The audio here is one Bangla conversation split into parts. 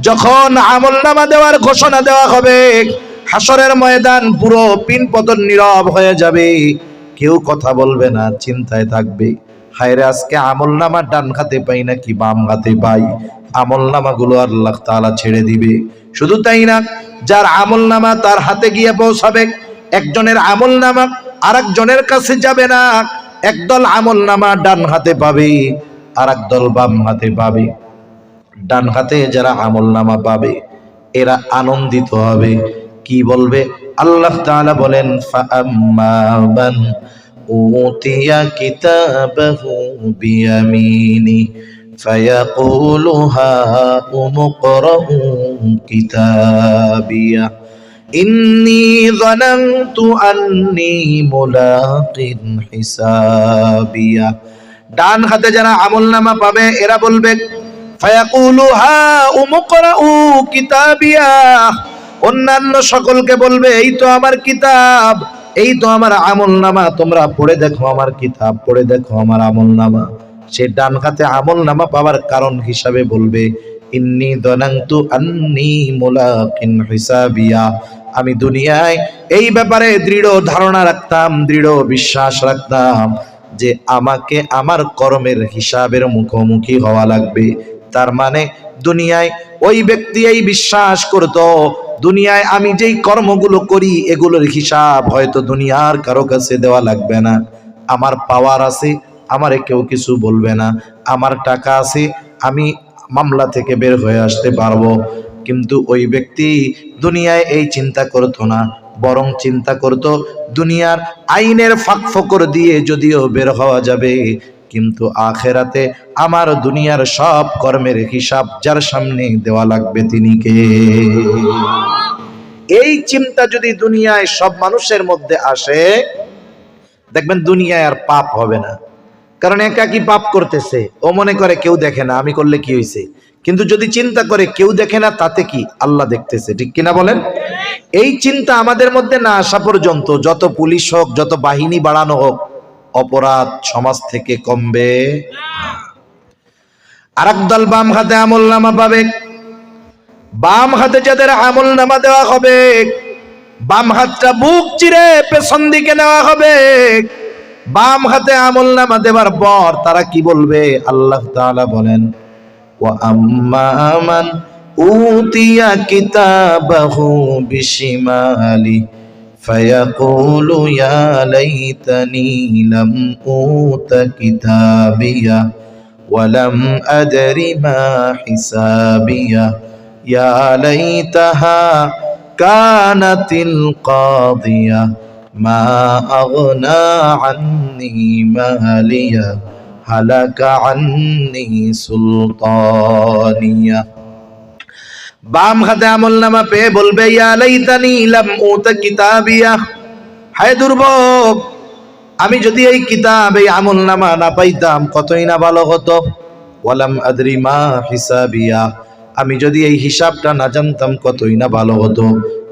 যখন আমলনামা দেওয়ার ঘোষণা দেওয়া হবে, হাসরের ময়দান পুরো পিনপতন নীরব হয়ে যাবে, কেউ কথা বলবে না, চিন্তায় থাকবে, হায়রে আজকে আমলনামা ডান হাতে পাই নাকি বাম হাতে পাই। আমলনামাগুলো আল্লাহ তাআলা ছেড়ে দিবে। শুধু তাই না, যার আমলনামা তার হাতে গিয়ে পৌঁছাবে, একজনের আমলনামা আরেকজনের কাছে যাবে না। একদল আমলনামা ডান হাতে পাবে, আরেকদল বাম হাতে পাবে। ডান হাতে যারা আমলনামা পাবে এরা আনন্দিত হবে, কি বলবে? আল্লাহ তাআলা বলেন, ফাআম্মা মান উতিয়া কিতাবাহু বিয়ামিনি ফায়াকুলু হাউমুকরাউ কিতাবিয়া ইন্নী যানানতু আন্নী মুলাকিন হিসাবিয়া। ডান হাতে যারা আমলনামা পাবে এরা বলবে, ফায়াকুলু হাউমুকরাউ কিতাবিয়া, অন্যান্য সকলকে বলবে, এই তো আমার কিতাব, এই তো আমার আমলনামা, তোমরা পড়ে দেখো আমার কিতাব, পড়ে দেখো আমার আমলনামা। সে ডান হাতে আমলনামা পাওয়ার কারণ হিসাবে বলবে, ইন্নী যানানতু আন্নী মুলাকিন হিসাবিয়া, আমি দুনিয়ায় এই ব্যাপারে দৃঢ় ধারণা রাখতাম, দৃঢ় বিশ্বাস রাখতাম যে আমাকে আমার কর্মের হিসাবের মুখোমুখি হওয়া লাগবে। তার মানে দুনিয়ায় ওই ব্যক্তি এই বিশ্বাস করত, দুনিয়ায় আমি যেই কর্মগুলো করি এগুলোর হিসাব হয়তো দুনিয়ার কারো কাছে দেওয়া লাগবে না। আমার পাওয়ার আছে, আমারে কেউ কিছু বলবে না, আমার টাকা আছে, আমি মামলা থেকে বের হয়ে আসতে পারবো। কিন্তু ওই ব্যক্তি দুনিয়ায় এই চিন্তা করতো না, বরং চিন্তা করত দুনিয়ার আইনের ফাঁক ফোকর দিয়ে যদিও বের হওয়া যাবে, কিন্তু আখেরাতে আমার দুনিয়ার সব কর্মের হিসাব যার সামনে দেওয়া লাগবে তিনি কে? এই চিন্তা যদি দুনিয়ায় সব মানুষের মধ্যে আসে, দেখবেন দুনিয়ায় আর পাপ হবে না। কারণ একাকী পাপ করতেছে, ও মনে করে কেউ দেখে না, আমি করলে কি হয়েছে। কিন্তু যদি চিন্তা করে কেউ দেখে না, তাতে কি, আল্লাহ দেখতেছে, ঠিক কিনা বলেন? এই চিন্তা আমাদের মধ্যে না আসা পর্যন্ত যত পুলিশ হোক, যত বাহিনী বাড়ানো হোক, অপরাধ সমাজ থেকে কমবে। আরেক দল বাম হাতে আমলনামা পাবে, বাম হাতে যাদের আমলনামা দেওয়া হবে, বাম হাতটা বুক চিরে পেছন দিকে নেওয়া হবে। বাম হাতে আমলনামা দেওয়ার পর তারা কি বলবে? আল্লাহ তাআলা বলেন, ওয়া আম্মা মান উতিয়া কিতাবাহু বিশিমালি ফায়াকুলু ইয়া লাইতানি লাম উতা কিতাবিয়া ওয়া লাম আদরি মা হিসাবিয়া ইয়া লাইতাহা কানাতিল কাদিয়া মা আগনা আন্নি মালিয়া হালাকা আন্নি সুলতানিয়া। বাম হাতে আমলনামা পেয়ে বলবে, ইয়া লাইতানি লাম উতা কিতাবিয়া, হায় দুর্ভোগ, আমি যদি এই কিতাব, এই আমলনামা না পাইতাম কতই না ভালো হতো। ওয়ালাম আদরি মা হিসাবিয়া, আমি যদি এই হিসাবটা না জানতাম কতই না ভালো হতো।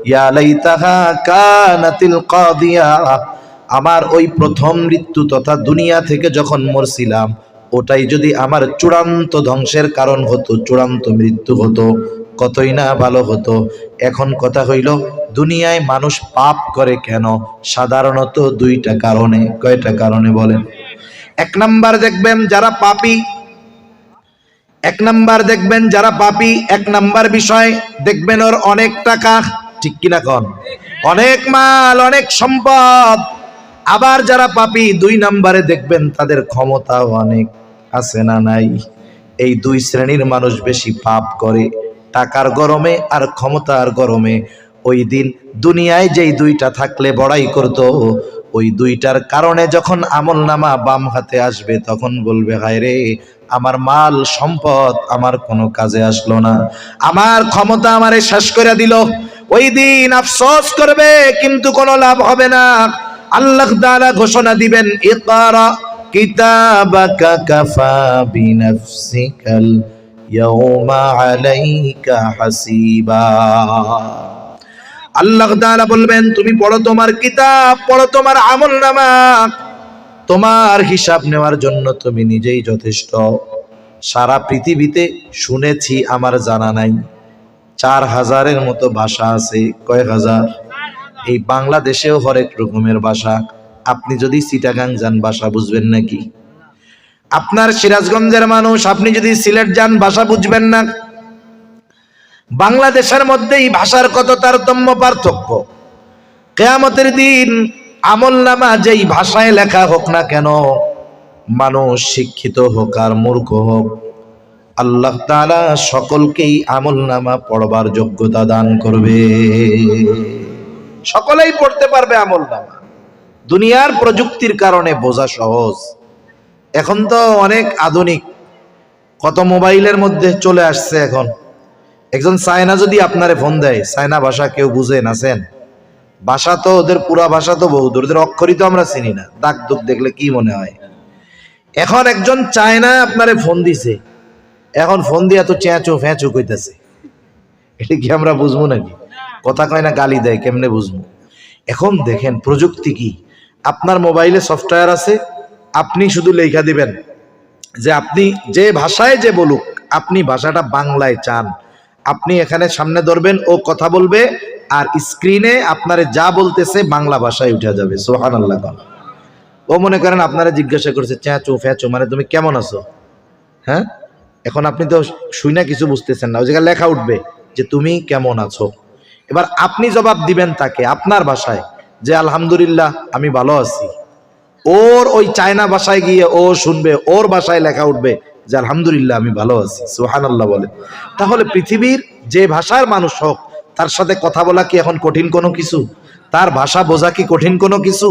ইয়া লাইতাহা কানাতিল কাদিয়া, আমার ওই প্রথম মৃত্যু তথা দুনিয়া থেকে যখন মরছিলাম, ওটাই যদি আমার চূড়ান্ত ধ্বংসের কারণ হতো, চূড়ান্ত মৃত্যু হতো, কতই না ভালো হতো। এখন কথা হইল, দুনিয়ায় মানুষ পাপ করে কেন? সাধারণত দুইটা কারণে। কয়টা কারণে বলেন? এক নাম্বার দেখবেন যারা পাপী, এক নাম্বার দেখবেন যারা পাপী, এক নাম্বার বিষয় দেখবেন ওর অনেক টাকা, ঠিক কিনা কন? অনেক মাল, অনেক সম্পদ। আবার যারা পাপী, দুই নাম্বারে দেখবেন তাদের ক্ষমতাও অনেক, আছে না নাই? এই দুই শ্রেণীর মানুষ বেশি পাপ করে, টাকার গরমে আর ক্ষমতার গরমে। ওই দিন দুনিয়ায় যেই দুইটা থাকলে বড়াই করত, ওই দুইটার কারণে যখন আমলনামা বাম হাতে আসবে তখন বলবে, হায় রে, আমার মাল সম্পদ আমার কোনো কাজে আসলো না, আমার ক্ষমতা আমারে শেষ করে দিল। ওই দিন আফসোস করবে, কিন্তু কোনো লাভ হবে না। আল্লাহ তাআলা ঘোষণা দিবেন, ইকরা কিতাবাকা কাফা বিনাফসিকাল ইয়াউমা আলাইকা হাসিবা। আল্লাহ তাআলা বলবেন, তুমি পড়ো তোমার কিতাব, পড়ো তোমার আমলনামা, তোমার হিসাব নেওয়ার জন্য তুমি নিজেই যথেষ্ট। সারা পৃথিবীতে শুনেছি, আমার জানা নাই, 4000-এর মতো ভাষা আছে। কয় হাজার? এই বাংলাদেশেও হরেক রকমের ভাষা। আপনি যদি চিটাগাং যান ভাষা বুঝবেন নাকি? আপনার সিরাজগঞ্জের মানুষ আপনি যদি সিলেট যান ভাষা বুঝবেন না। বাংলাদেশের মধ্যেই ভাষার কত তারতম্য পার্থক্য। কিয়ামতের দিন আমলনামা যেই ভাষায় লেখা হোক না কেন, মানুষ শিক্ষিত হোক আর মূর্খ হোক, আল্লাহ তাআলা সকলকেই আমলনামা পড়বার যোগ্যতা দান করবে। সকলেই পড়তে পারবে আমলনামা। দুনিয়ার প্রযুক্তির কারণে বোঝা সহজ। এখন তো অনেক আধুনিক, কত মোবাইলের মধ্যে চলে আসছে। এখন একজন চায়না যদি আপনারে ফোন দেয়, চায়না ভাষা কেউ বুঝেন আছেন? ভাষা তো ওদের পুরা ভাষা তো বহু দূর, ওদের অক্ষরই তো আমরা চিনি না। দাগ দুগ দেখলে কি মনে হয়? এখন একজন চায়না আপনারে ফোন দিছে, এখন ফোন দিয়া তো চেঁচো ফেঁচো কইতেছে, এটা কি আমরা বুঝবো নাকি? কথা কয় না গালি দেয়, কেমনে বুঝবো? এখন দেখেন প্রযুক্তি কি। আপনার মোবাইলে সফটওয়্যার আছে, আপনি শুধু লেখা দিবেন যে আপনি যে ভাষায় যে বলুক, আপনি ভাষাটা বাংলায় চান, আপনি এখানে সামনে ধরবেন, ও কথা বলবে, আর স্ক্রিনে আপনারে যা বলতেছে বাংলা ভাষায় উঠে যাবে। সুবহানাল্লাহ। ও মনে করেন আপনারা জিজ্ঞাসা করছে চেঁচো ফেঁচো মানে তুমি কেমন আছো, হ্যাঁ? এখন আপনি তো শুই না কিছু বুঝতেছেন না, ওই জায়গায় লেখা উঠবে যে তুমি কেমন আছো। এবার আপনি জবাব দিবেন তাকে আপনার ভাষায় যে আলহামদুলিল্লাহ আমি ভালো আছি। ওর ওই চায়না ভাষায় গিয়ে ও শুনবে, ওর ভাষায় লেখা উঠবে যে আলহামদুলিল্লাহ আমি ভালো আছি। সুবহানাল্লাহ বলে। তাহলে পৃথিবীর যে ভাষার মানুষ হোক, তার সাথে কথা বলা কি এখন কঠিন কোনো কিছু? তার ভাষা বোঝা কি কঠিন কোনো কিছু?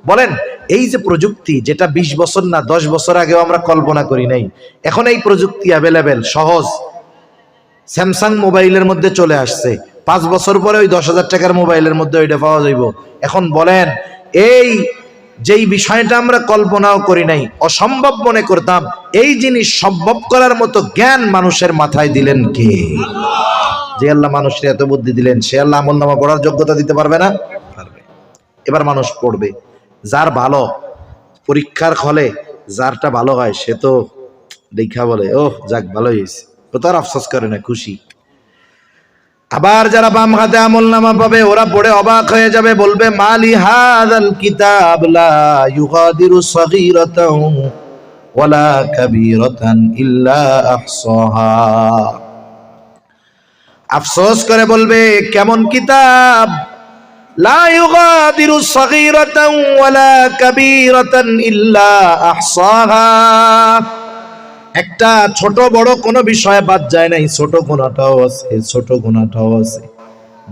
বলেন, এই যে প্রযুক্তি, যেটা 20 বছর না 10 বছর আগেও আমরা কল্পনা করি নাই, এখন এই প্রযুক্তি অ্যাভেলেবেল, সহজ। স্যামসাং মোবাইলের মধ্যে চলে আসছে, 5 বছর পরে ওই 10,000 টাকার মোবাইলের মধ্যে ওইটা পাওয়া যাইব। এখন বলেন, এই যেই বিষয়টা আমরা কল্পনাও করি নাই, অসম্ভব মনে করতাম, এই জিনিস সম্ভব করার মতো জ্ঞান মানুষের মাথায় দিলেন কে? যে আল্লাহ মানুষের এত বুদ্ধি দিলেন, সে আল্লাহ আমলনামা পড়ার যোগ্যতা দিতে পারবে না? পারবে। এবার মানুষ পড়বে। যার ভালো পরীক্ষার হলে যারটা ভালো হয়, সে তো দেখা বলে ওহ যাক ভালো হয়েছে, ও তো আর আফসোস করে না, খুশি। আবার যারা বাম হাতে আমলনামা পাবে, ওরা পড়ে অবাক হয়ে যাবে, বলবে মালি হাযাল কিতাব লা ইউগাদিরু সগীরাতান ওয়ালা কাবীরাতান ইল্লা আহসাহা। আফসোস করে বলবে কেমন কিতাব, লা ইউগাদিরু সগীরাতান ওয়ালা কাবীরাতান ইল্লা আহসাহা। একটা ছোট বড় কোনো বিষয় বাদ যায় নাই, ছোট গুনাহটাও আছে, ছোট গুনাহটাও আছে,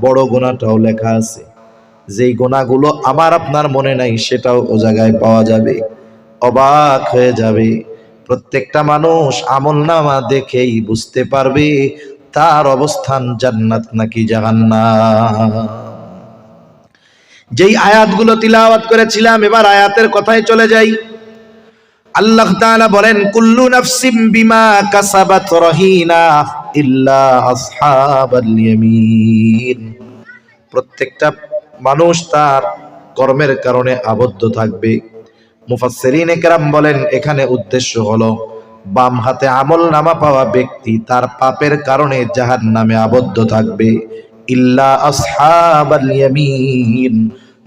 বড় গুনাহটাও লেখা আছে। যেই গুনাহগুলো আমার আপনার মনে নাই, সেটাও ও জায়গায় পাওয়া যাবে। অবাক হয়ে যাবে। প্রত্যেকটা মানুষ আমলনামা দেখেই বুঝতে পারবে তার অবস্থান জান্নাত নাকি জাহান্নাম। যেই আয়াতগুলো তিলাওয়াত করেছিলাম, এবার আয়াতের কথায় চলে যাই। আল্লাহ তাআলা বলেন কুল্লু নাফসিম বিমা কাসাবাত রহিনা ইল্লা আসহাবাল ইয়ামিন। প্রত্যেকটা মানুষ তার কর্মের কারণে আবদ্ধ থাকবে। মুফাসসিরিনে কেরাম বলেন এখানে উদ্দেশ্য হলো বাম হাতে আমলনামা পাওয়া ব্যক্তি তার পাপের কারণে জাহান্নামে আবদ্ধ থাকবে। ইল্লা আসহাবাল ইয়ামিন,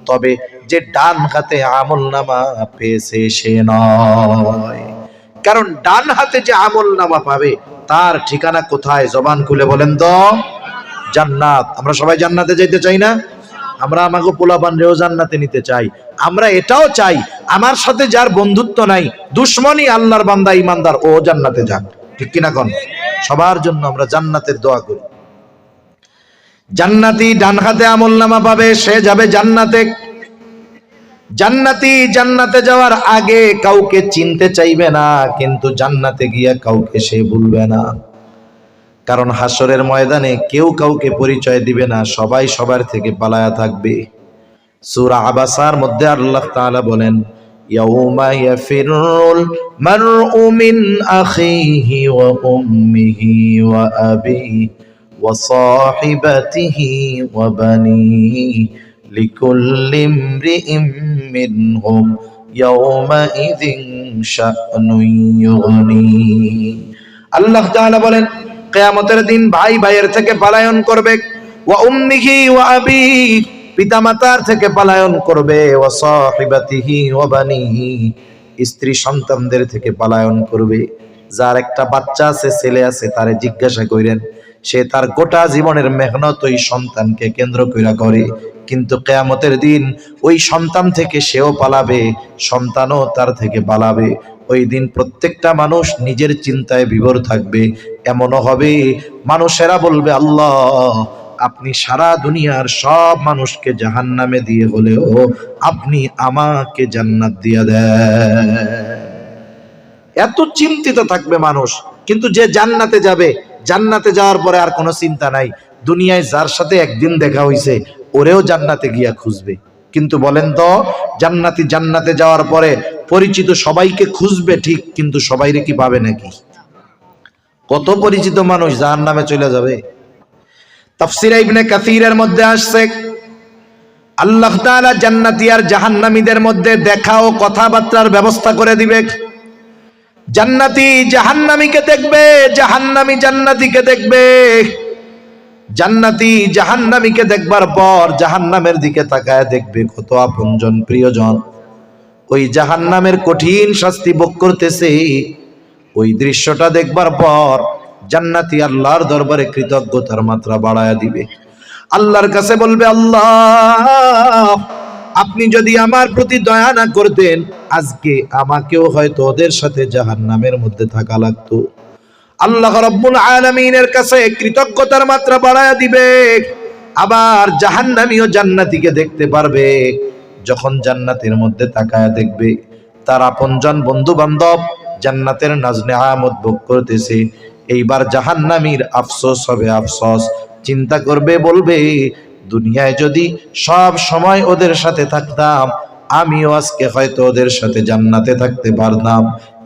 তবে যে ডান হাতে আমলনামা পেয়েছে সে নয়। কারণ ডান হাতে যে আমলনামা পাবে তার ঠিকানা কোথায়? জবান খুলে বলেন তো। জান্নাত। আমরা সবাই জান্নাতে যেতে চাই না? আমরা আমাকে পোলাপান রেও জান্নাতে নিতে চাই। আমরা এটাও চাই আমার সাথে যার বন্ধুত্ব নাই, দুশ্মনী আল্লাহর বান্দা ইমানদার, ও জান্নাতে যাক। ঠিক কিনা কোন? সবার জন্য আমরা জান্নাতের দোয়া করি। জান্নাতি ডান হাতে আমলনামা পাবে, সে যাবে জান্নাতে। জান্নাতি জান্নাতে যাওয়ার আগে কাউকে চিনতে চাইবে না, কিন্তু জান্নাতে গিয়া কাউকে সে ভুলবে না। কারণ হাসরের ময়দানে কেউ কাউকে পরিচয় দিবে না, সবাই সবার থেকে পালায়া থাকবে। সূরা আবাসার মধ্যে আল্লাহ তাআলা বলেন ইয়াউমা ইয়াফিরুল মারউ মিন আখিহি ওয়া উম্মিহি ওয়া আবিহি ওয়া সাহিবাতিহি ওয়া বানিহি লিকুল্লি ইমরিইম মিনহুম ইয়াউমাইযিন শা'নুন ইউগনি। আল্লাহ তাআলা বলেন কিয়ামতের দিন ভাই ভাইয়ের থেকে পলায়ন করবে, ওয়া উম্মিহি ওয়া আবি, পিতামাতার থেকে পলায়ন করবে, ওয়া সাহিবাতিহি ওয়া বানিহি, স্ত্রী সন্তানদের থেকে পলায়ন করবে। যার একটা বাচ্চা আছে, ছেলে আছে, তারে জিজ্ঞাসা করেন, সে তার গোটা জীবনের মেহনত ওই সন্তানকে কেন্দ্র কইরা করে, কিন্তু কিয়ামতের দিন ওই সন্তান থেকে সেও পালাবে, সন্তানও তার থেকে পালাবে। ওই দিন প্রত্যেকটা মানুষ নিজের চিন্তায় বিভোর থাকবে। এমনও হবে মানুষেরা বলবে, আল্লাহ আপনি সারা দুনিয়ার সব মানুষকে জাহান্নামে দিয়ে হলেও আপনি আমাকে জান্নাত দিয়ে দেন। এত চিন্তিত থাকবে মানুষ। কিন্তু যে জান্নাতে যাবে, জান্নাতে যাওয়ার পরে আর কোনো চিন্তা নাই। দুনিয়ায় যার সাথে একদিন দেখা হইছে ওরেও জান্নাতে গিয়া খুঁজবে। কিন্তু বলেন তো, জান্নাতি জান্নাতে যাওয়ার পরে পরিচিত সবাইকে খুঁজবে ঠিক, কিন্তু সবাইরে কি পাবে নাকি? কত পরিচিত মানুষ জাহান্নামে চলে যাবে। তাফসীরে ইবনে কাসীরের মধ্যে আসছে, আল্লাহ তাআলা জান্নাতি আর জাহান্নামীদের মধ্যে দেখা ও কথাবার্তার ব্যবস্থা করে দিবে। জান্নাতি জাহান্নামীকে দেখবে, জাহান্নামী জান্নাতীকে দেখবে। জান্নাতি জাহান্নামীকে দেখবার পর জাহান্নামের দিকে তাকায় দেখবে কত আপনজন প্রিয়জন ওই জাহান্নামের কঠিন শাস্তি ভোগ করতেছে। ওই দৃশ্যটা দেখবার পর জান্নাতি আল্লাহর দরবারে কৃতজ্ঞতার মাত্রা বাড়ায়া দিবে। আল্লাহর কাছে বলবে, আল্লাহ আপনি যদি আমার প্রতি দয়া না করতেন, আজকে আমাকেও হয়তো ওদের সাথে জাহান্নামের মধ্যে থাকা লাগতো। আল্লাহ রাব্বুল আলামিনের কাছে কৃতজ্ঞতার মাত্রা বাড়ায়া দিবে। আবার জাহান্নামীও জান্নাতীকে দেখতে পারবে। যখন জান্নাতের মধ্যে তাকায়া দেখবে তার আপনজন বন্ধু বান্ধব জান্নাতের নাজ নেয়ামত ভোগ করতেছে, এইবার জাহান্নামীর আফসোস হবে, আফসোস। চিন্তা করবে, বলবে, দুনিয়ায় যদি সব সময় ওদের সাথে থাকতাম, আমিও আজকে হয়তো ওদের সাথে জান্নাতে থাকতে পারতাম।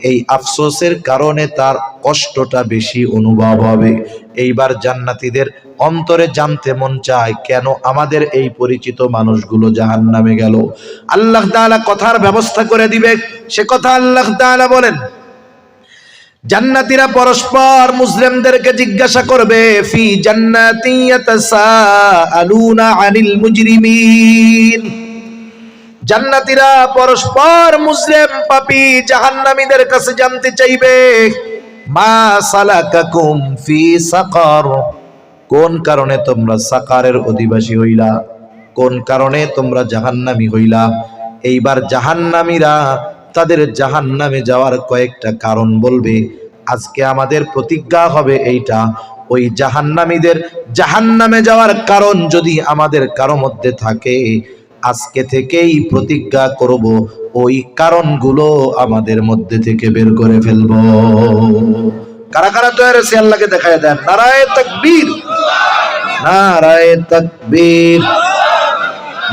এই আফসোসের কারণে তার কষ্টটা বেশি অনুভব হবে। এইবার জান্নাতীদের অন্তরে জানতে মন চায়, কেন আমাদের এই পরিচিত মানুষগুলো জাহান্নামে গেল। আল্লাহ তাআলা কথার ব্যবস্থা করে দিবে। সে কথা আল্লাহ তাআলা বলেন, জান্নাতীরা পরস্পর মুসলিমদেরকে জিজ্ঞাসা করবে, ফি জান্নাতি ইয়াতাসাআলুনা আনিল মুজরিমিন। জান্নাতীরা পরস্পর মুসলিম পাপী জাহান্নামীদের কাছে জানতে চাইবে, মা সালাকাকুম ফি সাকার, কোন কারণে তোমরা সাকারের অধিবাসী হইলা, কোন কারণে তোমরা জাহান্নামী হইলা। এইবার জাহান্নামীরা তাদের জাহান্নামে যাওয়ার কয়েকটা কারণ বলবে। আজকে আমাদের প্রতিজ্ঞা হবে এইটা, ওই জাহান্নামীদের জাহান্নামে যাওয়ার কারণ যদি আমাদের কারো মধ্যে থাকে, আজকে থেকেই প্রতিজ্ঞা করব ওই কারণগুলো আমাদের মধ্যে থেকে বের করে ফেলবো। কারা কারা তৈরি আছে আল্লাহকে দেখায় দেন। নারায়ে তাকবীর, নারায়ে তাকবীর।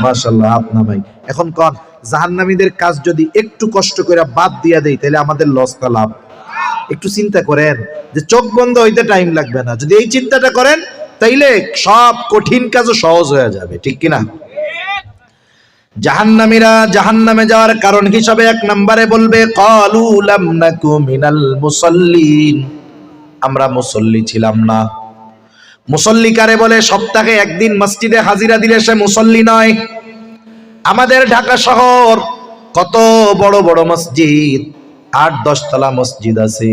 মাশাআল্লাহ। আপনা ভাই এখন কোন জাহান্নামীদের কাজ যদি একটু কষ্ট করে বাদ দিয়া দেই, তাহলে আমাদের লস না লাভ? একটু চিন্তা করেন যে চোখ বন্ধ হইতে টাইম লাগবে না। যদি এই চিন্তাটা করেন, তাইলে সব কঠিন কাজও সহজ হয়ে যাবে, ঠিক কিনা? জাহান্নামীরা জাহান্নামে যাওয়ার কারণ হিসাবে এক নম্বরে বলবে, ক্বালু লাম নাকু মিনাল মুসাল্লিন, আমরা মুসল্লি ছিলাম না। মুসল্লি কারে বলে? সপ্তাহে একদিন মসজিদে হাজিরা দিলে সে মুসল্লি নয়। আমাদের ঢাকা শহর কত বড় বড় মসজিদ, ৮-১০ তলা মসজিদ আছে।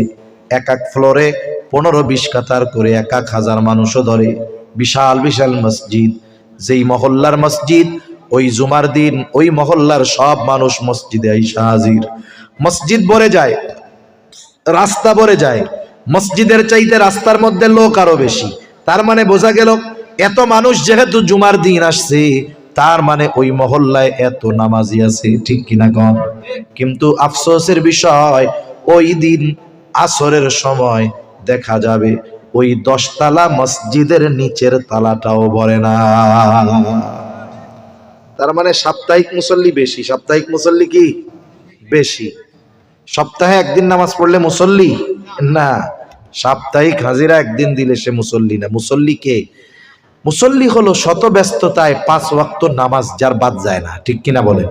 এক এক ফ্লোরে ১৫-২০ কাতার করে ১,০০০ মানুষও ধরে। বিশাল বিশাল মসজিদ। যেই মহল্লার মসজিদ, ওই জুমার দিন ওই মহল্লার সব মানুষ মসজিদে আইসা হাজির। মসজিদ ভরে যায়, রাস্তা ভরে যায়। মসজিদের চাইতে রাস্তার মধ্যে লোক আরো বেশি। তার মানে বোঝা গেল এত মানুষ যেহেতু জুমার দিন আসছে, তার মানে ওই মহল্লায় এত নামাজি আছে, ঠিক কিনা কম? কিন্তু আফসোসের বিষয়, ওই দিন আসরের সময় দেখা যাবে ওই ১০ তালা মসজিদের নিচের তালাটাও ভরে না। তার মানে সাপ্তাহিক মুসল্লি বেশি। সাপ্তাহিক মুসল্লি কি বেশি? সপ্তাহে একদিন নামাজ পড়লে মুসল্লি না, সাপ্তাহিক হাজিরা একদিন দিলে সে মুসল্লি না। মুসল্লি কে? মুসল্লি হলো শত ব্যস্ততায় ৫ ওয়াক্ত নামাজ যার বাদ যায় না, ঠিক কিনা বলেন?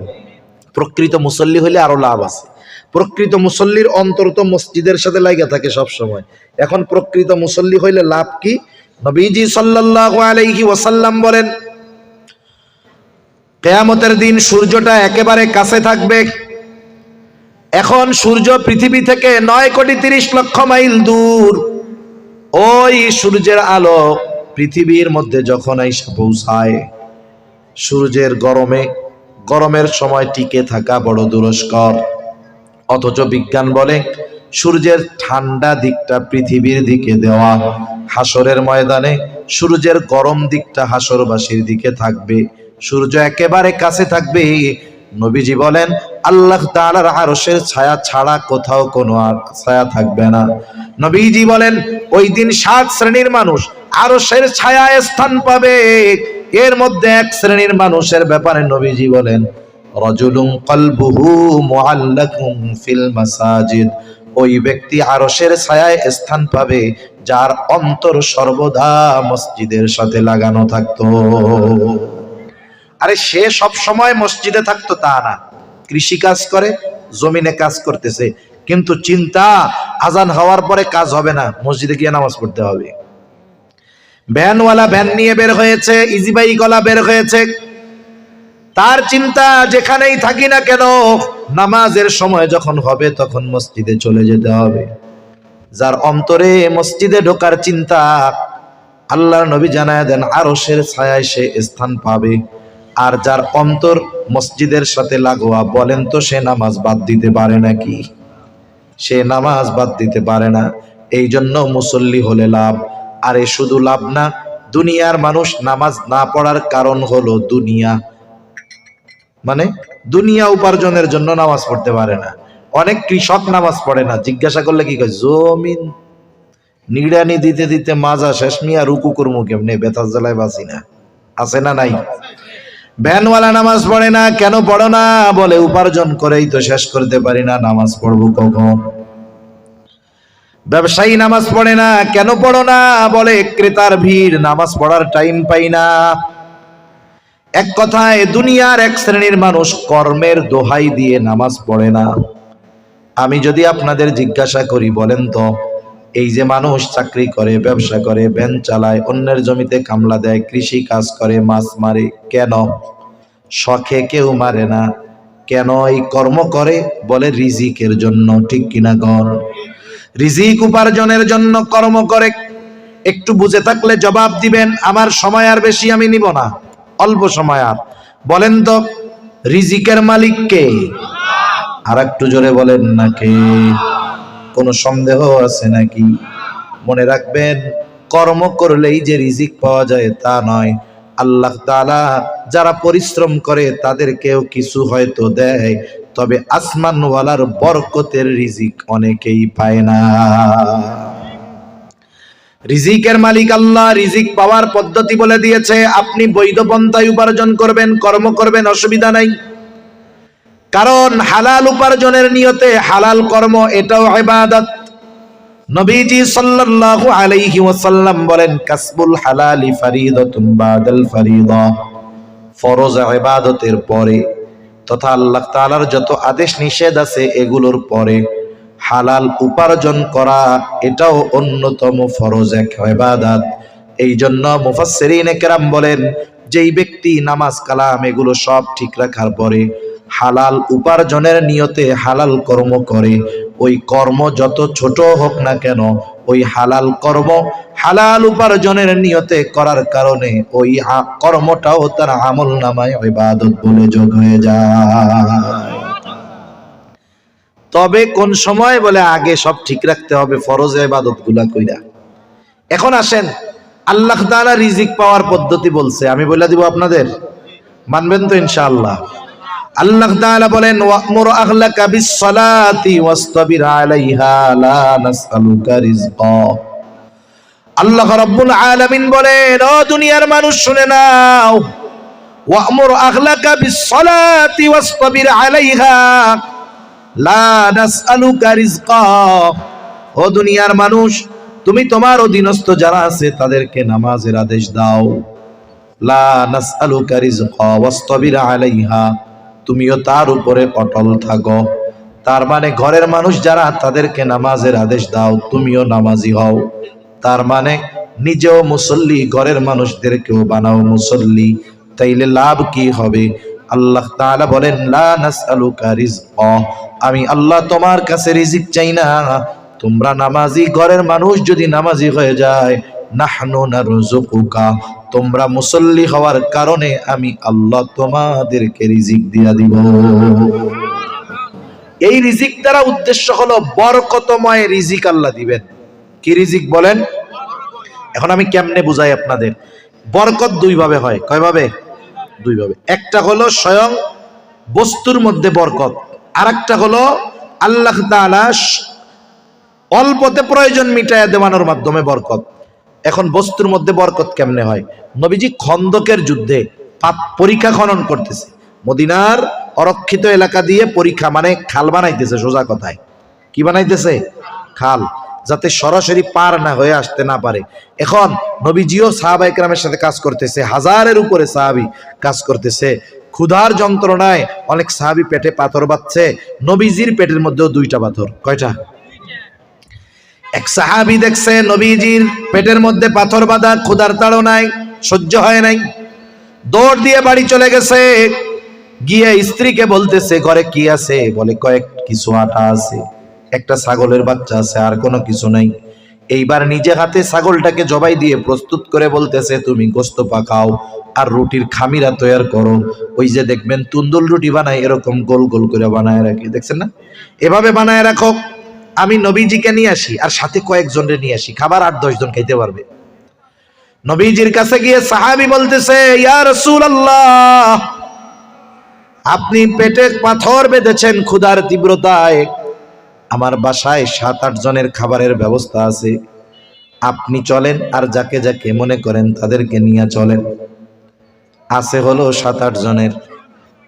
প্রকৃত মুসল্লি হলে আরো লাভ আছে। প্রকৃত মুসল্লির অন্তর তো মসজিদের সাথে লাগা থাকে সব সময়। এখন প্রকৃত মুসল্লি হইলে লাভ কি? নবীজি সাল্লাল্লাহু আলাইহি ওয়াসাল্লাম বলেন, কিয়ামতের দিন সূর্যটা একেবারে কাছে থাকবে। এখন সূর্য পৃথিবী থেকে 9,30,00,000 মাইল দূর। ওই সূর্যের আলো পৃথিবীর মধ্যে যখন এসে পৌঁছায়, সূর্যের গরমের সময় টিকে থাকা বড় দুষ্কর। অথচ বিজ্ঞান বলে সূর্যের ঠান্ডা দিকটা পৃথিবীর দিকে দেওয়া। হাসরের ময়দানে সূর্যের গরম দিকটা হাসরবাসীর দিকে থাকবে, সূর্য একেবারে কাছে থাকবে। নবীজি বলেন আল্লাহ তাআলার আরশের ছায়া ছাড়া কোথাও কোনো ছায়া থাকবে না। নবীজি বলেন ওই দিন 7 শ্রেণীর মানুষ আরশের ছায়ায় স্থান পাবে। এর মধ্যে এক শ্রেণীর মানুষের ব্যাপারে নবীজি বলেন, রাজুলুন কলবুহু মুআল্লাকুন ফিল মাসাজিদ। ওই ব্যক্তি আরশের ছায়ায় স্থান পাবে যার অন্তর সর্বদা মসজিদের সাথে লাগানো থাকতো। আরে সে সব সময় মসজিদে থাকতো তা না, কৃষি কাজ করে, জমিনে কাজ করতেছে, কিন্তু চিন্তা আজান হওয়ার পরে কাজ হবে না, মসজিদে গিয়ে নামাজ পড়তে হবে। ভ্যানওয়ালা ভ্যান নিয়ে বের হয়েছে, ইজি বাইকওয়ালা বের হয়েছে, তার চিন্তা যেখানেই থাকি না কেন নামাজের সময় যখন হবে তখন মসজিদে চলে যেতে হবে। যার অন্তরে মসজিদে ঢোকার চিন্তা, আল্লাহর নবী জানায় দেন আরশের ছায়ায় সে স্থান পাবে। আর যার অন্তর মসজিদের সাথে লাগোয়া, বলেন তো সে নামাজ বাদ দিতে পারে নাকি? সে নামাজ বাদ দিতে পারে না। এই জন্য মুসল্লি হলে লাভ। আরে শুধু লাভ না, দুনিয়ার মানুষ নামাজ না পড়ার কারণ হলো দুনিয়া, মানে দুনিয়া উপার্জনের জন্য নামাজ পড়তে পারে না। অনেক কৃষক নামাজ পড়ে না, জিজ্ঞাসা করলে কি কয়, জমিন নিড়ানি দিতে দিতে মাজা শেষ, মিয়া রুকু করমু কেমনে, বেতার জ্বালায় বাঁচি না, আছে না নাই? ভ্যানওয়ালা নামাজ পড়ে না, কেন পড়ো না? বলে উপার্জন করেই তো শেষ করতে পারি না, নামাজ পড়বো কখন? ব্যবসায়ী নামাজ পড়ে না, কেন পড়ো না? বলে ক্রেতার ভিড়, নামাজ পড়ার টাইম পাই না। এক কথায় দুনিয়ার এক শ্রেণীর মানুষ কর্মের দোহাই দিয়ে নামাজ পড়ে না। আমি যদি আপনাদের জিজ্ঞাসা করি, বলেন তো এই যে মানুষ চাকরি করে, ব্যবসা করে, ভ্যান চালায়, অন্যের জমিতে কামলা দেয়, কৃষি কাজ করে, মাছ মারে, কেন? শখে কেউ মারে না। কেন এই কর্ম করে? বলে রিজিকের জন্য, ঠিক কিনা গণ? রিজিক উপার্জনের জন্য কর্ম করে। একটু বুঝে থাকলে জবাব দিবেন, আমার সময় আর বেশি আমি নিব না, অল্প সময়। আর বলেন তো রিজিকের মালিক কে? আর একটু জোরে বলেন না কে? কোনো সন্দেহ আছে নাকি? মনে রাখবেন, কর্ম করলেই যে রিজিক পাওয়া যায় তা নয়। আল্লাহ তাআলা যারা পরিশ্রম করে তাদেরকেও কিছু হয়তো দেয়, তবে আসমানওয়ালার বরকতের রিজিক অনেকেই পায় না। রিজিকের মালিক আল্লাহ। রিজিক পাওয়ার পদ্ধতি বলে দিয়েছে, আপনি বৈধ পন্থায় উপার্জন করবেন, কর্ম করবেন, অসুবিধা নাই। কারণ হালাল উপার্জনের নিয়তে হালাল কর্ম, এটাও ইবাদত। নবীজি সাল্লাল্লাহু আলাইহি ওয়াসাল্লাম বলেন, কাসবুল হালালি ফারিদাতুন বাদাল ফারিদা। ফরজ ইবাদতের পরে তথা আল্লাহ তাআলার যত আদেশ নিষেধ আছে এগুলোর পরে হালাল উপার্জন করা, এটাও অন্যতম ফরজ এক ইবাদত। এই জন্য মুফাসসিরিনে কেরাম বলেন, যেই ব্যক্তি নামাজ কালাম এগুলো সব ঠিক রাখার পরে হালাল উপার্জনের নিয়তে হালাল কর্ম করে, ওই কর্ম যত ছোট হোক না কেন, ওই হালাল কর্ম হালাল উপার্জনের নিয়তে করার কারণে ওই কর্মটাও তার আমল নামায় ইবাদত বলে যোগ হয়ে যায়। তবে কোন সময়? বলে আগে সব ঠিক রাখতে হবে, ফরজ ইবাদত গুলা কইরা। এখন আসেন, আল্লাহ তাআলা রিজিক পাওয়ার পদ্ধতি বলছে, আমি বলে দিব আপনাদের, মানবেন তো ইনশাআল্লাহ? আল্লাহ তাআলা বলেন, ওয়া'মুর আহলাকা বিস-সালাতি ওয়াসতাবির আলাইহা লা নাসআলুকা রিজকা। আল্লাহ রাব্বুল আলামিন বলেন, ও দুনিয়ার মানুষ শুনে নাও, ওয়া'মুর আহলাকা বিস-সালাতি ওয়াসতাবির আলাইহা লা নাসআলুকা রিজকা। ও দুনিয়ার মানুষ, তুমি তোমার অধীনস্থ যারা আছে তাদেরকে নামাজের আদেশ দাও। লা নাসআলুকা রিজকা ওয়াসতাবির আলাইহা, তুমিও তার উপরে অটল থাকো। তার মানে ঘরের মানুষ যারা তাদেরকে নামাজের আদেশ দাও, তুমিও নামাজি হও। তার মানে নিজেও মুসল্লি, ঘরের মানুষদেরকেও বানাও মুসল্লি। তাইলে লাভ কি হবে? আল্লাহ তাআলা বলেন, লা নাসআলুকা রিজকা, আমি আল্লাহ তোমার কাছে রিজিক চাই না। তোমরা নামাজি, ঘরের মানুষ যদি নামাজি হয়ে যায়, নাহনু নারযুকুকা, তোমরা মুসল্লি হওয়ার কারণে আমি আল্লাহ তোমাদেরকে রিজিক দিয়া দিব। এই রিজিক দ্বারা উদ্দেশ্য হলো বরকতময় রিজিক আল্লাহ দিবেন। কি রিজিক বলেন? এখন আমি কেমনে বুঝাই আপনাদের। বরকত দুই ভাবে হয়। কয় ভাবে? দুই ভাবে। একটা হলো স্বয়ং বস্তুর মধ্যে বরকত, আর একটা হলো আল্লাহ তাআলা অল্পতে প্রয়োজন মিটায়া দেওয়ানোর মাধ্যমে বরকত। এখন বস্তুর মধ্যে বরকত কেমনে হয়? নবীজি খন্দকের যুদ্ধে পরীক্ষা খনন করতেছে, মদিনার অরক্ষিত এলাকা দিয়ে পরীক্ষা মানে খাল বানাইতেছে। সোজা কথায় কি বানাইতেছে? খাল, যাতে সরাসরি পার না হয়ে আসতে না পারে। এখন নবীজিও সাহাবায়ে কেরামের সাথে কাজ করতেছে, হাজারের উপরে সাহাবী কাজ করতেছে। ক্ষুধার যন্ত্রণায় অনেক সাহাবী পেটে পাথর বাঁধছে। নবীজির পেটের মধ্যেও দুইটা পাথর। কয়টা? এক সাহাবী দেখছে নবীজির পেটের মধ্যে পাথর বাঁধা, ক্ষুধার তাড়নায় সহ্য হয় নাই, দৌড় দিয়ে বাড়ি চলে গেছে। গিয়ে স্ত্রীকে বলতেছে ঘরে কি আছে? বলে কয়েক কিছু আটা আছে, একটা ছাগলের বাচ্চা আছে, আর কোনো কিছু নাই। এইবার নিজে হাতে ছাগলটাকে জবাই দিয়ে প্রস্তুত করে বলতেছে, তুমি গোশত পাকাও আর রুটির খামিরা তৈরি করো। ওই যে দেখবেন তুন্দুল রুটি বানায়, এরকম গোল গোল করে বানায় রাখে, দেখছেন না? এভাবে বানায় রাখো। আমি নবীজিকে নিয়ে আসি আর সাথে কয়েকজনের নিয়ে আসি, খাবার 8-10 জন খাইতে পারবে। নবীজির কাছে গিয়ে সাহাবী বলতেছে, ইয়া রাসূলুল্লাহ, আপনি পেটে পাথর বেঁধেছেন ক্ষুধার তীব্রতায়, আমার বাসায় 7-8 জনের খাবারের ব্যবস্থা আছে, আপনি চলেন আর যাকে যাকে মনে করেন তাদেরকে নিয়ে চলেন। আছে হলো 7-8 জনের।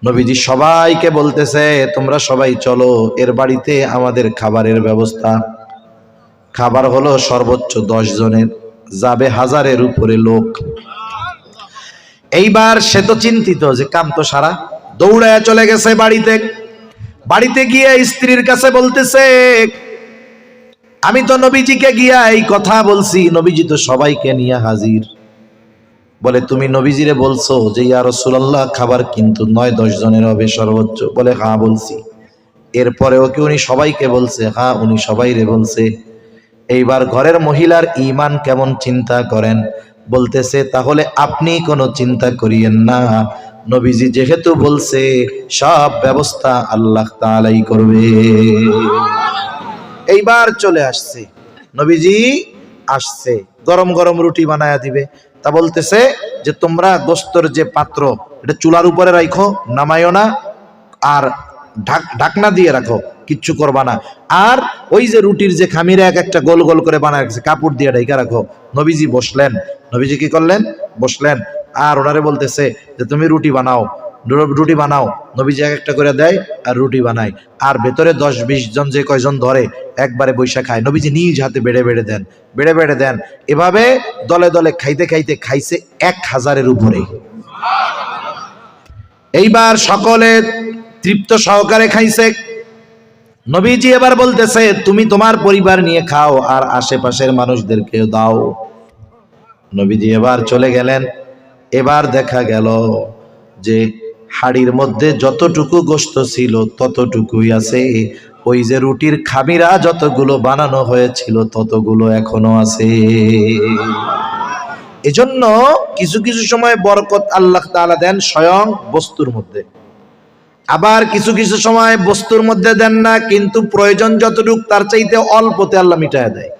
নবীজি সবাইকে বলতেছে, তোমরা সবাই চলো, এর বাড়িতে আমাদের খাবারের ব্যবস্থা। খাবার হলো সর্বোচ্চ 10 জনের, যাবে হাজারের উপরে লোক। এইবার সে তো চিন্তিত যে কাম তো সারা, দৌড়ায় চলে গেছে বাড়িতে। বাড়িতে গিয়ে স্ত্রীর কাছে বলতেছে, আমি তো নবীজিকে গিয়া এই কথা বলছি, নবীজি তো সবাইকে নিয়ে হাজির। বলে তুমি নবীজিরে বলছো যে ইয়া রাসূলুল্লাহ খাবার কিন্তু 9-10 জনের হবে সর্বোচ্চ? বলে হ্যাঁ বলছি। এরপরেও কি উনি সবাইকে বলছে? হ্যাঁ, উনি সবাইরে বলছে। এইবার ঘরের মহিলার ঈমান কেমন চিন্তা করেন। বলতেছে, তাহলে আপনি কোনো চিন্তা করিয়েন না, নবীজি যেহেতু বলছে সব ব্যবস্থা আল্লাহ তাআলাই করবে। এইবার চলে আসছে নবীজি, আসছে গরম গরম রুটি বানায়া দিবে। তা বলতেছে যে তোমরা গোস্তর যে পাত্র, এটা চুলার উপরে রাখো, নামাইও না, আর ঢাকনা দিয়ে রাখো, কিচ্ছু করবা না। আর ওই যে রুটির যে খামিরা এক একটা গোল গোল করে বানায় রাখছে, কাপড় দিয়ে ঢাকা রাখো। নবীজি বসলেন। নবীজি কি করলেন? বসলেন। আর ওনারে বলতেছে যে তুমি রুটি বানাও, রুটি বানাও। নবীজি এক একটা করে দেয় আর রুটি বানায়। আর ভেতরে 10-20 জন যে কয়জন ধরে একবারে বৈশা খায়। নবীজি নিজ হাতে বেড়ে বেড়ে দেন, বেড়ে বেড়ে দেন। এভাবে দলে দলে খাইতে খাইতে খাইছে 1000-এর উপরে। এইবার সকলে তৃপ্ত সহকারে খাইছে। নবীজি এবার বলতেছে, তুমি তোমার পরিবার নিয়ে খাও আর আশেপাশের মানুষদেরকে দাও। নবীজি এবার চলে গেলেন। এবার দেখা গেল যে হাড়ির মধ্যে যতটুকু গোশত ছিল ততটুকুই আছে। ওই যে রুটির খামিরা যতগুলো বানানো হয়েছিল ততগুলো এখনো আছে। এজন্য কিছু কিছু সময় বরকত আল্লাহ তাআলা দেন স্বয়ং বস্তুর মধ্যে, আবার কিছু কিছু সময় বস্তুর মধ্যে দেন না, কিন্তু প্রয়োজন যতটুকু তার চাইতে অল্পতে আল্লাহ মিটায় দেয়।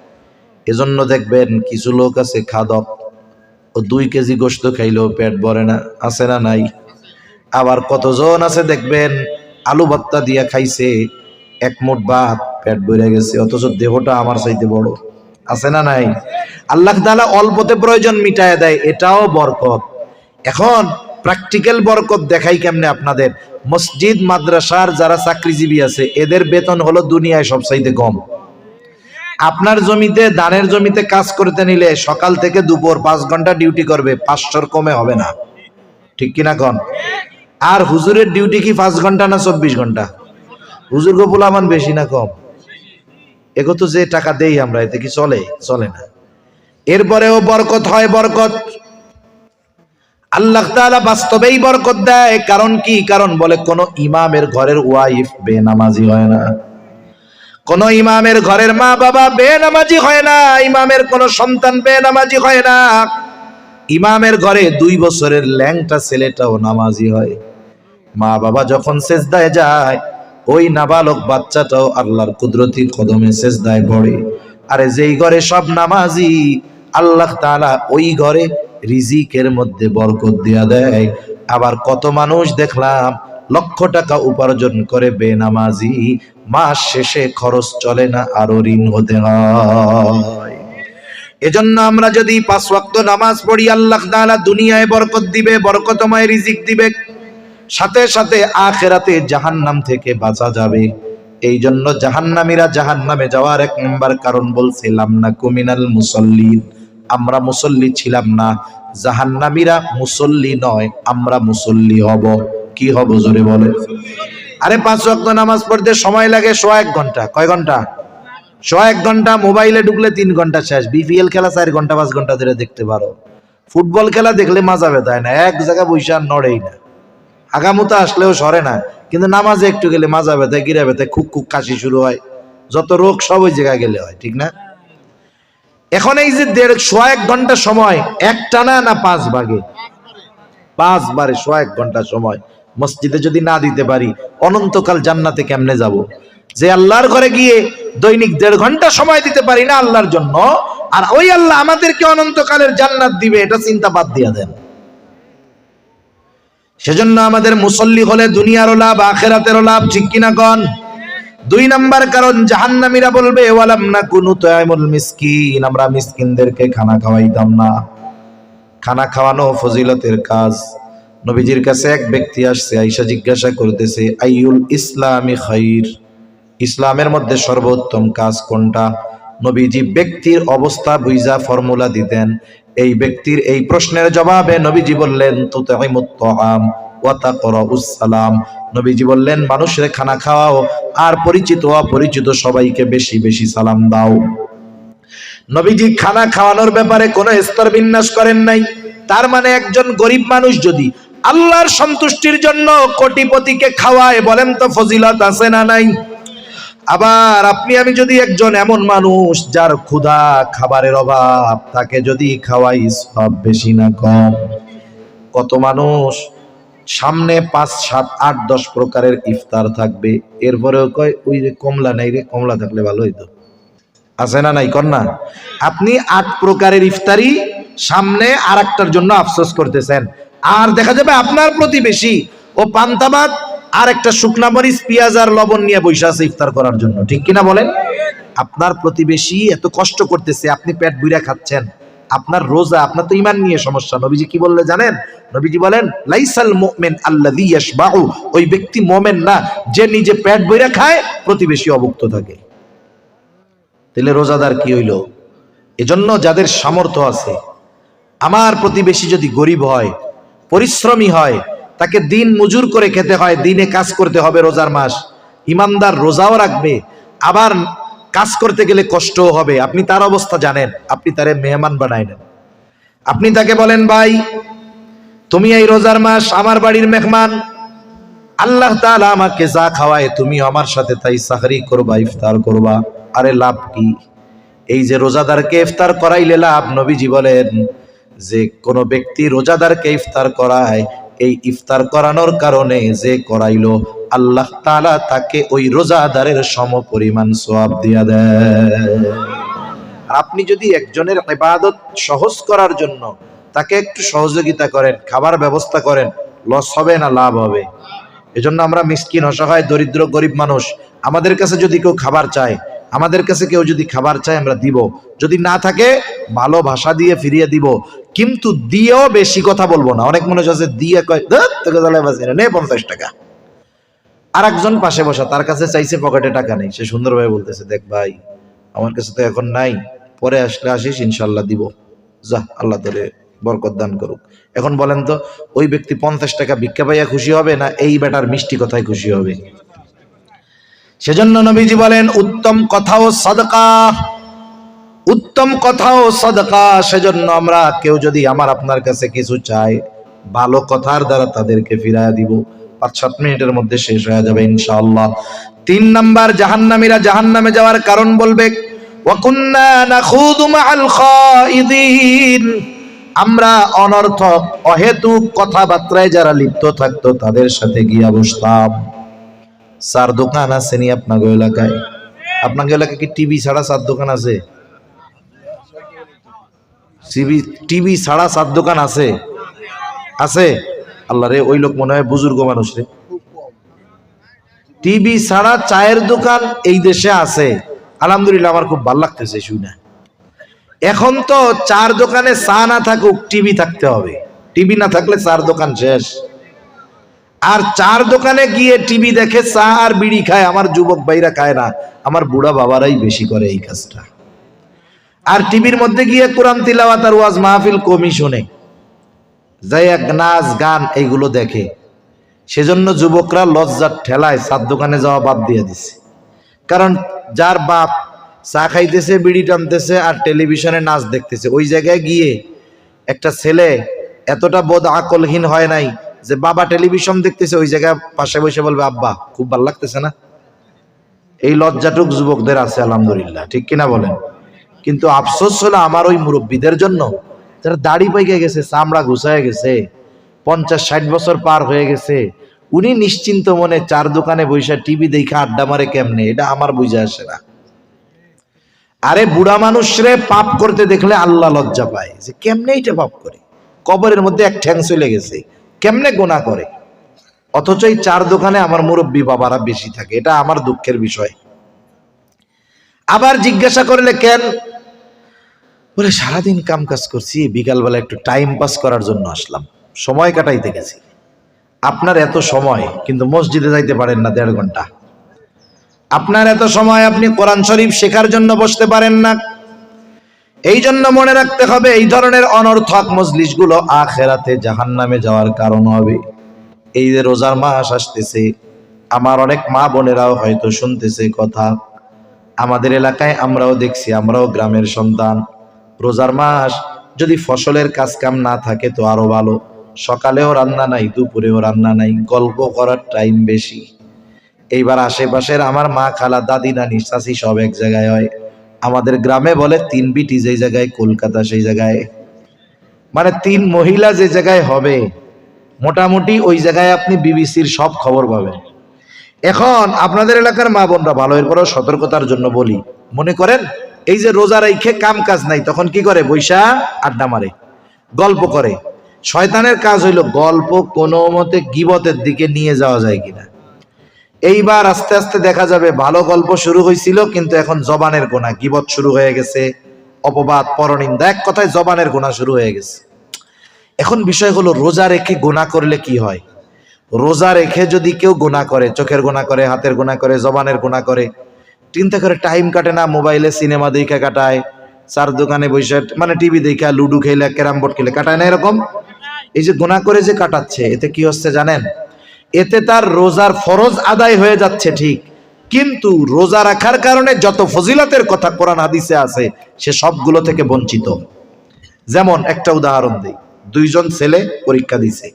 এজন্য দেখবেন কিছু লোক আছে খাদক, ও 2 কেজি গোশত খাইলেও পেট ভরে না, আছে না নাই? আবার কতজন আছে দেখবেন আলু ভর্তা দিয়া খাইছে, 1 মুঠ ভাত পেট ভরে গেছে, অথচ দেহটা আমার চাইতে বড়, আছে না নাই? আল্লাহ তাআলা অল্পতে প্রয়োজন মিটায় দেয়, এটাও বরকত। এখন প্র্যাকটিক্যাল বরকত দেখাই কেমনে আপনাদের। মসজিদ মাদ্রাসার যারা চাকরিজীবী আছে এদের বেতন হলো দুনিয়ায় সবচাইতে কম। আপনার জমিতে, ধানের জমিতে কাজ করতে নিলে সকাল থেকে দুপুর 5 ঘন্টা ডিউটি করবে, 500-র কমে হবে না, ঠিক কিনা কোন? আর হুজুরের ডিউটি কি 5 ঘন্টা না 24 ঘন্টা? হুজুর গো পোলামান বেশি না কম? এগো তো যে টাকা দেই আমরা, এতে কি চলে? চলে না। এরপরেও বরকত হয়, বরকত আল্লাহ তাআলা বাস্তবেই বরকত দেয়। কারণ কি? কারণ বলে কোন ইমামের ঘরের ওয়াইফ বেনামাজি হয় না, কোন ইমামের ঘরের মা বাবা বেনামাজি হয় না, ইমামের কোন সন্তান বেনামাজি হয় না। ইমামের ঘরে 2 বছরের ল্যাংটা ছেলেটাও নামাজি হয়। মা বাবা যখন সেজদায় যায়, ওই নাবালক বাচ্চাটাও আল্লাহর কুদরতি কদমে সেজদায় পড়ে। আরে যেই ঘরে সব নামাজি, আল্লাহ তাআলা ওই ঘরে রিজিকের মধ্যে বরকত দিয়া দেয়। আবার কত মানুষ দেখলাম লক্ষ টাকা উপার্জন করে বেনামাজি, মাস শেষে খরচ চলে না, আরো ঋণ হতে হয়। এজন্য আমরা যদি 5 ওয়াক্ত নামাজ পড়ি, আল্লাহ তাআলা দুনিয়ায় বরকত দিবে, বরকতময় রিজিক দিবে, সাথে সাথে আখিরাতে জাহান্নাম থেকে বাঁচা যাবে। এই জন্য জাহান্নামীরা জাহান্নামে যাওয়ার 1 নম্বর কারণ বলছিলাম না, কুমিনাল মুসল্লিন, আমরা মুসল্লি ছিলাম না। জাহান্নামীরা মুসল্লি নয়, আমরা মুসল্লি হব। কি হব জোরে বলে? আরে 5 ওয়াক্ত নামাজ পড়তে সময় লাগে 1.5 ঘন্টা। কয় ঘন্টা? 1.5 ঘন্টা। মোবাইলে ঢুকলে 3 ঘন্টা শেষ। বিপিএল খেলা 4 ঘন্টা 5 ঘন্টা ধরে দেখতে পারো। ফুটবল খেলা দেখলে মাজা ব্যথায় না, এক জায়গা বইসা নড়েই না, আগামুতা আসলেও সরে না। কিন্তু নামাজে একটু গেলে মাজা ব্যথায়, গিরা ব্যথায়, খুক খুক কাশি শুরু হয়, যত রোগ সব ওই জায়গায় গেলে হয়, ঠিক না? এখন এই যে 1.5 ঘন্টা সময় একটানা না 5 ভাগে? 5 বারে 1.5 ঘন্টা সময় মসজিদে যদি না দিতে পারি, অনন্তকাল জান্নাতে কেমনে যাব? যে আল্লাহর ঘরে গিয়ে দৈনিক 1.5 ঘন্টা সময় দিতে পারি না আল্লাহর জন্য, আর ওই আল্লাহ আমাদেরকে অনন্তকালের জান্নাত দিবে, এটা চিন্তা বাদ দিয়া দেন। সেজন্য আমাদের মুসল্লি হলে দুনিয়ারও লাভ, আখিরাতেরও লাভ, ঠিক কিনা কোন? 2 নাম্বার কারণ, জাহান্নামীরা বলবে ওয়ালাম নাকুনু তুআইমুল মিসকিন, আমরা মিসকিনদেরকে খানা খাওয়াইতাম না। খানা খাওয়ানো ফজিলতের কাজ। নবীজির কাছে এক ব্যক্তি আসছে, আয়েশা জিজ্ঞাসা করতেছে আইয়ুল ইসলামি খাইর, ইসলামের মধ্যে সর্বোত্তম কাজ কোনটা? নবীজি ব্যক্তির অবস্থা বুঝা ফর্মুলা দিতেন। এই ব্যক্তির এই প্রশ্নের জবাবে নবীজি বললেন তুতঈমুত তাআম ওয়া তাকরাউস সালাম। নবীজি বললেন মানুষের খানা খাওয়াও, আর পরিচিত অপরিচিত সবাইকে বেশি বেশি সালাম দাও। নবীজি খানা খাওয়ানোর ব্যাপারে কোনো স্তর বিন্যাস করেন নাই। তার মানে একজন গরিব মানুষ যদি আল্লাহর সন্তুষ্টির জন্য কোটিপতিকে খাওয়ায়, বলেন তো ফজিলত আছে না নাই? আবার আপনি আমি যদি একজন এমন মানুষ যার ক্ষুধা, খাবারের অভাব, তাকে যদি খাওয়াই, সব বেশি না কম? কত মানুষ সামনে 5, 7, 8, 10 প্রকারের ইফতার থাকবে, এরপরেও কয় ওই রে কমলা নাই রে, কমলা থাকলে ভালো হইতো। আছে না নাই? কর না। আপনি 8 প্রকারের ইফতারি সামনে আর একটার জন্য আফসোস করতেছেন, আর দেখা যাবে আপনার প্রতিবেশী ও পান্তাবাদ আর একটা শুকনা মরিচ, পেঁয়াজ আর লবণ নিয়ে বসে আছে ইফতার করার জন্য, ঠিক কিনা বলেন? আপনার প্রতিবেশী এত কষ্ট করতেছে, আপনি পেট ভুইরা খাচ্ছেন, আপনার রোজা, আপনার তো ঈমান নিয়ে সমস্যা। নবীজি কি বললে জানেন? নবীজি বলেন লাইসাল মুমিন আল্লাযী ইয়াশবাউ, ওই ব্যক্তি মুমিন না যে নিজে পেট ভইরা খায়, প্রতিবেশী অভুক্ত থাকে। তাহলে রোজাদার কি হইল? এজন্য যাদের সামর্থ্য আছে, আমার প্রতিবেশী যদি গরিব হয়, পরিশ্রমী হয়, তাকে দিন মজুর করে খেতে হয়, দিনে কাজ করতে হবে রোজার মাস, ইমানদার রোজাও রাখবে, আবার কাজ করতে গেলে কষ্টও হবে, আপনি তার অবস্থা জানেন, আপনি তারে মেহমান বানায় নেন। আপনি তাকে বলেন ভাই তুমি এই রোজার মাস আমার বাড়ির মেহমান, আল্লাহ তাআলা আমাকে যা খাওয়ায় তুমি আমার সাথে তাই সাহরি করবা, ইফতার করবা। আরে লাভ কি? এই যে রোজাদারকে ইফতার করাইলে লাভ। নবীজি বলেন যে কোন ব্যক্তি রোজাদারকে ইফতার করায়, এই ইফতার করানোর কারণে যে করাইলো, আল্লাহ তাআলা তাকে ওই রোজাদারের সমপরিমাণ সওয়াব দিয়া দেয়। আর আপনি যদি একজনের ইবাদত সহজ করার জন্য তাকে একটু সহযোগিতা করেন, খাবার ব্যবস্থা করেন, লস হবে না লাভ হবে? এজন্য আমরা মিসকিন, অসহায়, দরিদ্র, গরিব মানুষ, আমাদের কাছে যদি কেউ খাবার চায়, আমাদের কাছে কেউ যদি খাবার চায় আমরা দিব, যদি না থাকে ভালো ভাষা দিয়ে ফিরিয়ে দিব, কিন্তু দিয়েও বেশি কথা বলবো না। অনেক মানুষ আছে দিয়ে কয় তোকে জ্বালায় বাঁচি না, নে 50 টাকা। আর একজন পাশে বসা, তার কাছে চাইছে, পকেটে টাকা নেই, সে সুন্দরভাবে বলতেছে দেখ ভাই আমার কাছে তো এখন নাই, পরে আসলে আসিস, ইনশাল্লাহ দিব, যা আল্লাহ তোরে বরকত দান করুক। এখন বলেন তো ওই ব্যক্তি 50 টাকা ভিক্ষা পাইয়া খুশি হবে না এই বেটার মিষ্টি কথায় খুশি হবে? সেজন্য নবীজি বলেন উত্তম কথাও সাদকা, উত্তম কথাও সাদকা। সেজন্য আমরা কেউ যদি আমার আপনার কাছে কিছু চায়, ভালো কথার দ্বারা তাদেরকে ফিরাইয়া দিব। 5-7 মিনিটের মধ্যে শেষ হয়ে যাবে ইনশাআল্লাহ। 3 নাম্বার, জাহান্নামীরা জাহান্নামে যাওয়ার কারণ বলবে ওয়া কুন্না নাখুদু মাআল খাইদিন, আমরা অনর্থক অহেতুক কথাবার্তায় যারা লিপ্ত থাকতো তাদের সাথে গিয়া বসতাম। চার দোকান আছে নি আপনাকে এলাকায়? আপনাকে এলাকায় কি টিভি ছাড়া চার দোকান আছে? টিভি ছাড়া চার দোকান আছে? আছে? আল্লাহ রে, ওই লোক মনে হয় বুজুর্গ মানুষ রে। টিভি ছাড়া চায়ের দোকান এই দেশে আছে, আলহামদুলিল্লাহ, আমার খুব ভালো লাগতেছে শুনে। এখন তো চার দোকানে চা না থাকুক, টিভি থাকতে হবে। টিভি না থাকলে চার দোকান শেষ। আর চার দোকানে গিয়ে টিভি দেখে চা আর বিড়ি খায়, আমার যুবক ভাইরা খায় না, আমার বুড়া বাবারাই বেশি করে এই কাজটা। আর টিভির মধ্যে গিয়ে কোরআন তিলাওয়াত আর ওয়াজ মাহফিল কমই শোনে, যাই এক নাচ গান এইগুলো দেখে। সেজন্য যুবকরা লজ্জার ঠেলায় চার দোকানে যাওয়া বাদ দিয়ে দিছে। কারণ যার বাপ চা খাইতেছে, বিড়ি টানতেছে আর টেলিভিশনে নাচ দেখতেছে, ওই জায়গায় গিয়ে একটা ছেলে এতটা বোধ আকলহীন হয় নাই যে বাবা টেলিভিশন দেখতেছে, ওই জায়গায় পাশে বসে বলবে আব্বা খুব ভালো লাগতেছে না? এই লজ্জাটুক যুবকদের আছে আলহামদুলিল্লাহ, ঠিক কিনা বলেন? কিন্তু আফসোস হলো আমার ওই মুরব্বীদের জন্য, যারা দাড়ি পাইকে গেছে, চামড়া ঘুষায় গেছে, 50-60 বছর পার হয়ে গেছে, উনি নিশ্চিন্ত মনে চার দোকানে বৈশা টিভি দেখে আড্ডা মারে কেমনে, এটা আমার বুঝে আসে না। আরে বুড়া মানুষ রে পাপ করতে দেখলে আল্লাহ লজ্জা পায় যে কেমনে এটা পাপ করে, কবরের মধ্যে এক ঠ্যাং চলে গেছে, কেমনে গুনাহ করে। অথচ এই চার দোকানে আমার মুরব্বী বাবারা বেশি থাকে, এটা আমার দুঃখের বিষয়। আবার জিজ্ঞাসা করলে কেন, বলে সারাদিন কাম কাজ করছি, বিকালবেলা একটু টাইম পাস করার জন্য আসলাম, সময় কাটাইতে গেছি। আপনার এত সময় কিন্তু মসজিদে যাইতে পারেন না 1.5 ঘন্টা। আপনার এত সময় আপনি কোরআন শরীফ শেখার জন্য বসতে পারেন না। এই জন্য মনে রাখতে হবে এই ধরনের অনর্থক মজলিসগুলো আখিরাতে জাহান্নামে যাওয়ার কারণ হবে। এই যে রোজার মাস আসতেছে, আমার অনেক মা বোনেরাও হয়তো শুনতেছে কথা। আমাদের এলাকায় আমরাও দেখছি, আমরাও গ্রামের সন্তান। রোজার মাস যদি ফসলের কাজ কাম না থাকে তো আরো ভালো, সকালেও রান্না নাই, দুপুরেও রান্না নাই, গল্প করার টাইম বেশি। এইবার আশেপাশের আমার মা, খালা, দাদি, নানি, চাচি সব এক জায়গায় হয়। আমাদের গ্রামে বলে 3 বিটি যেই জায়গায়, কলকাতা সেই জায়গায়, মানে 3 মহিলা যে জায়গায় হবে, মোটামুটি ওই জায়গায় আপনি বিবিসির সব খবর পাবেন। এখন আপনাদের এলাকার মা বোনরা ভালো, এরপরেও সতর্কতার জন্য বলি, মনে করেন এই যে রোজা রাইখে কাম কাজ নাই, তখন কি করে? বৈশা আড্ডা মারে, গল্প করে। শয়তানের কাজ হইল গল্প কোনো মতে গীবতের দিকে নিয়ে যাওয়া যায় কিনা। এইবার আস্তে আস্তে দেখা যাবে ভালো গল্প শুরু হয়েছিল, কিন্তু এখন জবানের গোনা, গীবত শুরু হয়ে গেছে, অপবাদ, পরনিন্দা, এক কথায় জবানের গোনা শুরু হয়ে গেছে। এখন বিষয় হলো রোজা রেখে গোনা করলে কি হয়? রোজা রেখে যদি কেউ গোনা করে, চোখের গোনা করে, হাতের গোনা করে, জবানের গোনা করে, চিন্তা করে টাইম কাটে না, মোবাইলে সিনেমা দেখে কাটায়, চার দোকানে বসে মানে টিভি দেখা, লুডু খেলে, ক্যারাম বোর্ড খেলে কাটায় না এরকম? এই যে গোনা করে যে কাটাচ্ছে, এতে কি হচ্ছে জানেন? এতে তার রোজার ফরজ আদায় হয়ে যাচ্ছে ঠিক, কিন্তু রোজা রাখার কারণে যত ফজিলতের কথা কোরআন হাদিসে আছে সে সবগুলো থেকে বঞ্চিত। যেমন একটা উদাহরণ দিই, 2 জন ছেলে পরীক্ষা দিছে।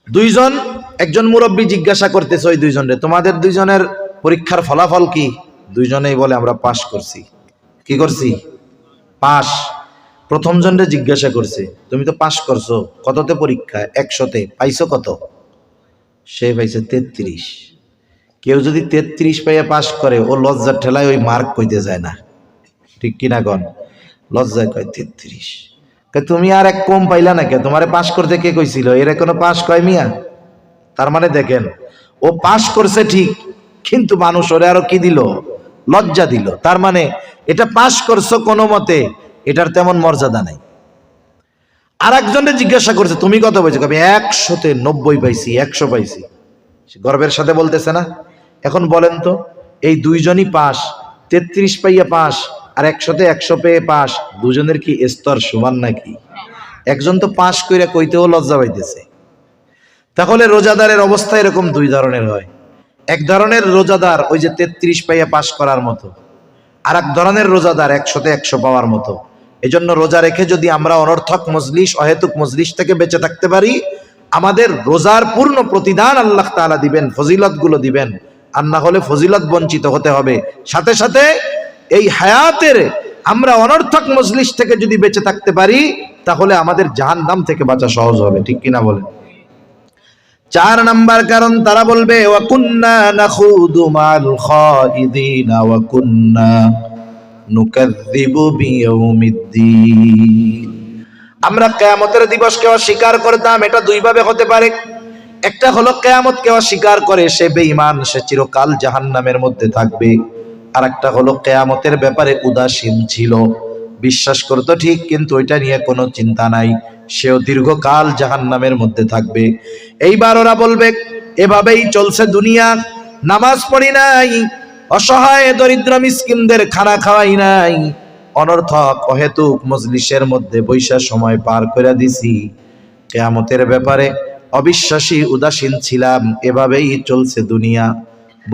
2 জন, একজন মুরব্বী জিজ্ঞাসা করতেছে ওই 2 জনের, তোমাদের 2 জনের পরীক্ষার ফলাফল কি? 2 জনেই বলে আমরা পাস করছি। কি করছি? পাস। প্রথম জনরে জিজ্ঞাসা করছে, তুমি তো পাস করছো, কততে পরীক্ষা? 100-তে। পাইছো কত? সে পাইছে 33। কেউ যদি 33 পাইয়া পাস করে, ও লজ্জার ঠেলায় ওই মার্ক কইতে যায় না, ঠিক কিনা গণ? লজ্জায় কয় 33। তুমি আর এক কম পাইলা না কে? তোমারে পাস করতে কে কইছিল? এর কোনো পাস কয় মিয়া? তার মানে দেখেন, ও পাস করছে ঠিক, কিন্তু মানুষ ওরে আরো কি দিল? লজ্জা দিল। তার মানে এটা পাস করছো কোনো মতে, এটার তেমন মর্যাদা নাই। আর একজনের জিজ্ঞাসা করছে, তুমি কত পাইছো? কবে 100-তে 90 পাইছি, 100 পাইছি। গর্বের সাথে বলতেছে না? এখন বলেন তো, এই 2 জনই পাস, 33 পাইয়া পাস, আর 100-তে 100 পেয়ে পাস, দুজনের কি স্তর সমান নাকি? একজন তো পাস কইরা কইতেও লজ্জা পাইতেছে। তাহলে রোজাদারের অবস্থা এরকম 2 ধরনের হয়। এক ধরনের রোজাদার ওই যে 33 পাইয়া পাশ করার মতো, আর এক ধরনের রোজাদার 100তে 100 পাওয়ার মতো। এজন্য রোজা রেখে যদি আমরা অনর্থক মজলিস, অহেতুক মজলিস থেকে বেঁচে থাকতে পারি, আমাদের রোজার পূর্ণ প্রতিদান আল্লাহ তাআলা দিবেন, ফজিলত গুলো দিবেন। আর না হলে ফজিলত বঞ্চিত হতে হবে। সাথে সাথে এই হায়াতের আমরা অনর্থক মজলিস থেকে যদি বেঁচে থাকতে পারি, তাহলে আমাদের জাহান্নাম থেকে বাঁচা সহজ হবে। ঠিক কিনা বলেন? 4 নাম্বার কারণ, তারা বলবে ওয়া কুন্না নাখুদু মাল খাইদিনা ওয়া কুন্না নুকাযযিবু বিয়াউমিদ্দিন। আমরা কিয়ামতের দিবসকে অস্বীকার করতাম। এটা দুই ভাবে হতে পারে। একটা হলো কিয়ামতকে অস্বীকার করে সে বেঈমান, সে চিরকাল জাহান্নামের মধ্যে থাকবে। আর একটা হলো কিয়ামতের ব্যাপারে উদাসীন ছিল, বিশ্বাস করতো ঠিক, কিন্তু ওইটা নিয়ে কোনো চিন্তা নাই, সেও দীর্ঘকাল জাহান্নামের মধ্যে থাকবে। এইবার ওরা বলবে এভাবেই চলছে দুনিয়া, নামাজ পড়ি নাই, অসহায় দরিদ্র মিসকিনদের খানা খাওয়াই নাই, অনর্থক অহেতুক মজলিসের মধ্যে বৈশা সময় পার করে দিছি, কিয়ামতের ব্যাপারে অবিশ্বাসী উদাসীন ছিলাম, এভাবেই চলছে দুনিয়া।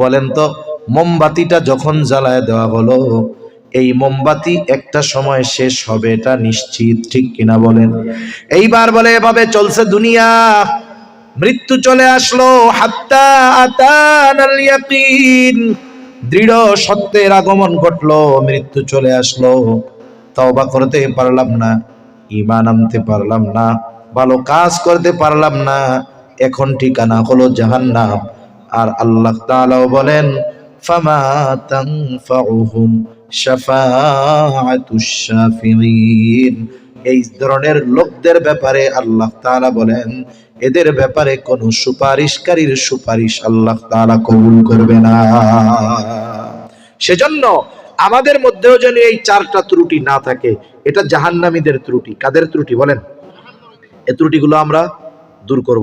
বলেন তো, মোমবাতিটা যখন জ্বালায় দেওয়া হলো, এই মোমবাতি একটা সময় শেষ হবে, এটা নিশ্চিত। ঠিক কিনা বলেন? এইবার বলে এভাবে চলছে দুনিয়া, মৃত্যু চলে আসলো, হাত্তা আতানাল ইয়াকিন, দৃঢ় সত্যের আগমন ঘটলো, মৃত্যু চলে আসলো, তওবা করতে পারলাম না, ঈমান আনতে পারলাম না, ভালো কাজ করতে পারলাম না, এখন ঠিকানা হলো জাহান্নাম। আর আল্লাহ তাআলাও বলেন ফামা তানফাউহুম শাফাআতুশ শাফিঈন। এই ধরনের লোকদের ব্যাপারে আল্লাহ তাআলা বলেন এদের ব্যাপারে কোনো সুপারিশকারীর সুপারিশ আল্লাহ তাআলা কবুল করবে না। সেজন্য আমাদের মধ্যেও যেন এই 4টা ত্রুটি না থাকে। এটা জাহান্নামীদের ত্রুটি। কাদের ত্রুটি বলেন? এই ত্রুটিগুলো আমরা দূর করব।